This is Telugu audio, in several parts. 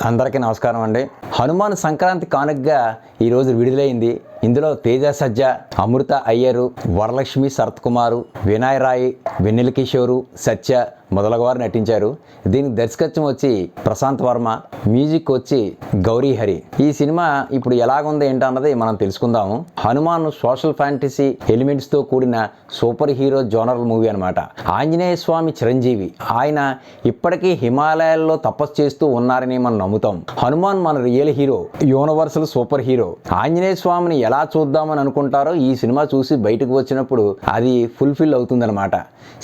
అందరికీ నమస్కారం అండి. హనుమాన్ సంక్రాంతి కానుకగా ఈరోజు విడుదలైంది. ఇందులో తేజ సజ్జ, అమృత అయ్యరు, వరలక్ష్మి శరత్ కుమారు, వినయ్ రాయ్, వెన్నెల కిషోరు, సత్య మొదలగువారు నటించారు. దీనికి దర్శకత్వం వచ్చి ప్రశాంత్ వర్మ, మ్యూజిక్ వచ్చి గౌరీ హరి. ఈ సినిమా ఇప్పుడు ఎలాగుంది ఏంటన్నది మనం తెలుసుకుందాము. హనుమాన్ సోషల్ ఫ్యాంటసీ ఎలిమెంట్స్తో కూడిన సూపర్ హీరో జోనరల్ మూవీ అనమాట. ఆంజనేయ స్వామి చిరంజీవి. ఆయన ఇప్పటికీ హిమాలయాల్లో తపస్సు చేస్తూ ఉన్నారని మనం నమ్ముతాం. హనుమాన్ మన real hero, universal super hero. Anjaneya స్వామిని ఎలా చూద్దామని అనుకుంటారో ఈ సినిమా చూసి బయటకు వచ్చినప్పుడు అది ఫుల్ఫిల్ అవుతుందన్నమాట.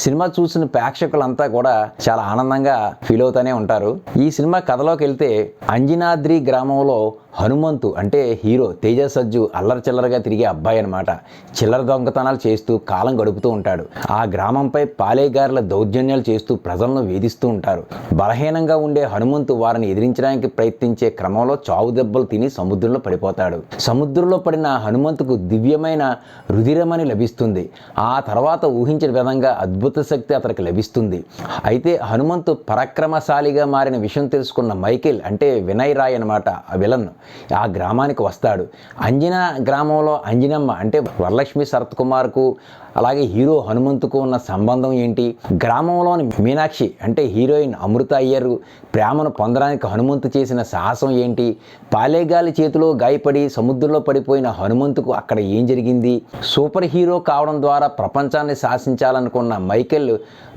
సినిమా చూసిన ప్రేక్షకులంతా కూడా చాలా ఆనందంగా ఫీల్ అవుతూనే ఉంటారు. ఈ సినిమా కథలోకి వెళ్తే అంజనాద్రి గ్రామంలో హనుమంతు అంటే హీరో తేజ సజ్జు అల్లరి చిల్లరగా తిరిగే అబ్బాయి అనమాట. చిల్లర దొంగతనాలు చేస్తూ కాలం గడుపుతూ ఉంటాడు. ఆ గ్రామంపై పాలేగారుల దౌర్జన్యాలు చేస్తూ ప్రజలను వేధిస్తూ ఉంటారు. బలహీనంగా ఉండే హనుమంతు వారిని ఎదిరించడానికి ప్రయత్నించే క్రమంలో చావు దెబ్బలు తిని సముద్రంలో పడిపోతాడు. సముద్రంలో పడిన హనుమంతుకు దివ్యమైన రుధిరమని లభిస్తుంది. ఆ తర్వాత ఊహించిన విధంగా అద్భుత శక్తి అతనికి లభిస్తుంది. అయితే హనుమంతు పరాక్రమశాలిగా మారిన విషయం తెలుసుకున్న మైకేల్ అంటే వినయ్ రాయ్ అనమాట ఆ విలన్ ఆ గ్రామానికి వస్తాడు. అంజనా గ్రామంలో అంజనమ్మ అంటే వరలక్ష్మి శరత్ కుమార్కు అలాగే హీరో హనుమంతుకు ఉన్న సంబంధం ఏంటి, గ్రామంలోని మీనాక్షి అంటే హీరోయిన్ అమృత అయ్యరు ప్రేమను పొందడానికి హనుమంతు చేసిన సాహసం ఏంటి, పాలేగాలి చేతిలో గాయపడి సముద్రంలో పడిపోయిన హనుమంతుకు అక్కడ ఏం జరిగింది, సూపర్ హీరో కావడం ద్వారా ప్రపంచాన్ని శాసించాలనుకున్న మైకేల్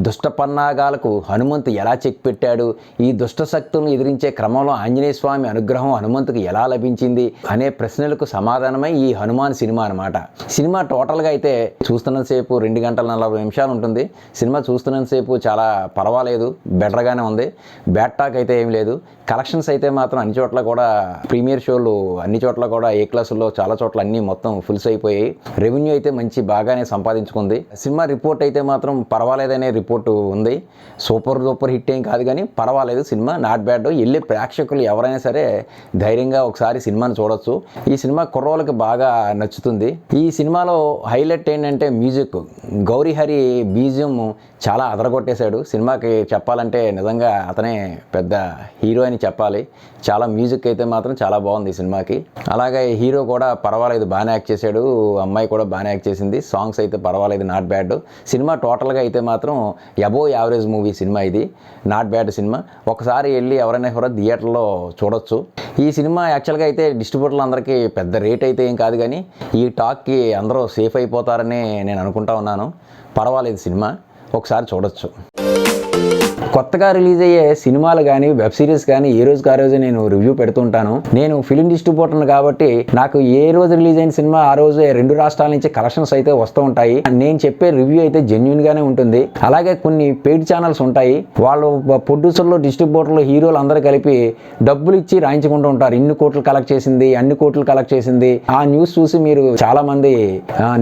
దుష్ట పన్నాగాలకు హనుమంతు ఎలా చెక్ పెట్టాడు, ఈ దుష్ట శక్తులను ఎదిరించే క్రమంలో ఆంజనేయ స్వామి అనుగ్రహం హనుమంతుకు ఎలా లభించింది అనే ప్రశ్నలకు సమాధానమై ఈ హనుమాన్ సినిమా అనమాట. సినిమా టోటల్గా అయితే చూస్తున్నంతసేపు 2 గంటల 40 నిమిషాలు ఉంటుంది. సినిమా చూస్తున్నంతసేపు చాలా పర్వాలేదు, బెటర్గానే ఉంది. బ్యాడ్ టాక్ అయితే ఏం లేదు. కలెక్షన్స్ అయితే మాత్రం అన్ని చోట్ల కూడా ప్రీమియర్ షోలు అన్ని చోట్ల కూడా ఏ క్లాసుల్లో చాలా చోట్ల అన్నీ మొత్తం ఫుల్స్ అయిపోయాయి. రెవెన్యూ అయితే మంచి బాగానే సంపాదించుకుంది. సినిమా రిపోర్ట్ అయితే మాత్రం పర్వాలేదనే రిపోర్టు ఉంది. సూపర్ హిట్ ఏం కాదు కానీ పర్వాలేదు, సినిమా నాట్ బ్యాడ్. వెళ్ళే ప్రేక్షకులు ఎవరైనా సరే ధైర్యంగా ఒకసారి సినిమాని చూడొచ్చు. ఈ సినిమా కుర్రోళ్ళకి బాగా నచ్చుతుంది. ఈ సినిమాలో హైలైట్ ఏంటంటే మ్యూజిక్. గౌరీ హరి బీజియం చాలా అదరగొట్టేశాడు. సినిమాకి చెప్పాలంటే నిజంగా అతనే పెద్ద హీరో అని చెప్పాలి. చాలా మ్యూజిక్ అయితే మాత్రం చాలా బాగుంది ఈ సినిమాకి. అలాగే హీరో కూడా పర్వాలేదు, బాగానే యాక్ట్ చేశాడు. అమ్మాయి కూడా బాగానే యాక్ట్ చేసింది. సాంగ్స్ అయితే పర్వాలేదు, నాట్ బ్యాడ్. సినిమా టోటల్గా అయితే మాత్రం అబోవ్ యావరేజ్ మూవీ సినిమా ఇది. Not bad cinema. ఒకసారి వెళ్ళి ఎవరైనా కూడా థియేటర్లో చూడొచ్చు. ఈ సినిమా యాక్చువల్గా అయితే డిస్ట్రిబ్యూటర్లు అందరికీ పెద్ద రేట్ అయితే ఏం కాదు కానీ ఈ టాక్కి అందరూ సేఫ్ అయిపోతారని నేను అనుకుంటా ఉన్నాను. పర్వాలేదు, సినిమా ఒకసారి చూడొచ్చు. కొత్తగా రిలీజ్ అయ్యే సినిమాలు కానీ వెబ్ సిరీస్ కానీ ఏ రోజుకి ఆ రోజు నేను రివ్యూ పెడుతుంటాను. నేను ఫిలిం డిస్ట్రిబ్యూటర్ను కాబట్టి నాకు ఏ రోజు రిలీజ్ అయిన సినిమా ఆ రోజు 2 రాష్ట్రాల నుంచి కలెక్షన్స్ అయితే వస్తూ ఉంటాయి. నేను చెప్పే రివ్యూ అయితే జెన్యూన్ గానే ఉంటుంది. అలాగే కొన్ని పెయిడ్ ఛానల్స్ ఉంటాయి. వాళ్ళు ప్రొడ్యూసర్లు, డిస్ట్రిబ్యూటర్లు, హీరోలు అందరూ కలిపి డబ్బులు ఇచ్చి రాయించుకుంటూ ఉంటారు. ఇన్ని కోట్లు కలెక్ట్ చేసింది, అన్ని కోట్లు కలెక్ట్ చేసింది. ఆ న్యూస్ చూసి మీరు చాలా మంది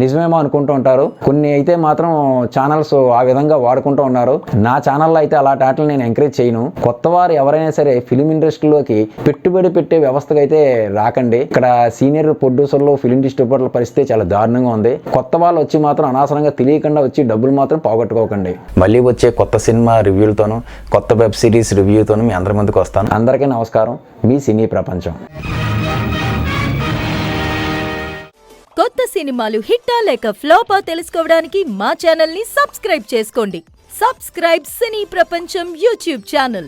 నిజమేమో అనుకుంటూ ఉంటారు. కొన్ని అయితే మాత్రం ఛానల్స్ ఆ విధంగా వాడుకుంటూ ఉన్నారు. నా ఛానల్లో అయితే అలాంటి ఆటలు నేను ఎంకరేజ్ చేయను. కొత్త వారు ఎవరైనా సరే ఫిలిం ఇండస్ట్రీలోకి పెట్టుబడి పెట్టే వ్యవస్థకు అయితే రాకండి. ఇక్కడ సీనియర్ ప్రొడ్యూసర్లు, ఫిలిం డిస్ట్రిబ్యూటర్ల పరిస్థితి చాలా దారుణంగా ఉంది. కొత్త వాళ్ళు వచ్చి మాత్రం అనవసరంగా తెలియకుండా వచ్చి డబ్బులు మాత్రం పోగొట్టుకోకండి. మళ్ళీ వచ్చే కొత్త సినిమా రివ్యూలతోనూ కొత్త వెబ్ సిరీస్ రివ్యూతోనూ మీ అందరి ముందుకు వస్తాను. అందరికీ నమస్కారం. మీ సినీ ప్రపంచం. కొత్త సినిమాలు హిట్టా లేక ఫ్లాపా తెలుసుకోవడానికి మా ఛానల్ ని సబ్స్క్రైబ్ చేసుకోండి. సబ్స్క్రైబ్ సినీ ప్రపంచం యూట్యూబ్ ఛానల్.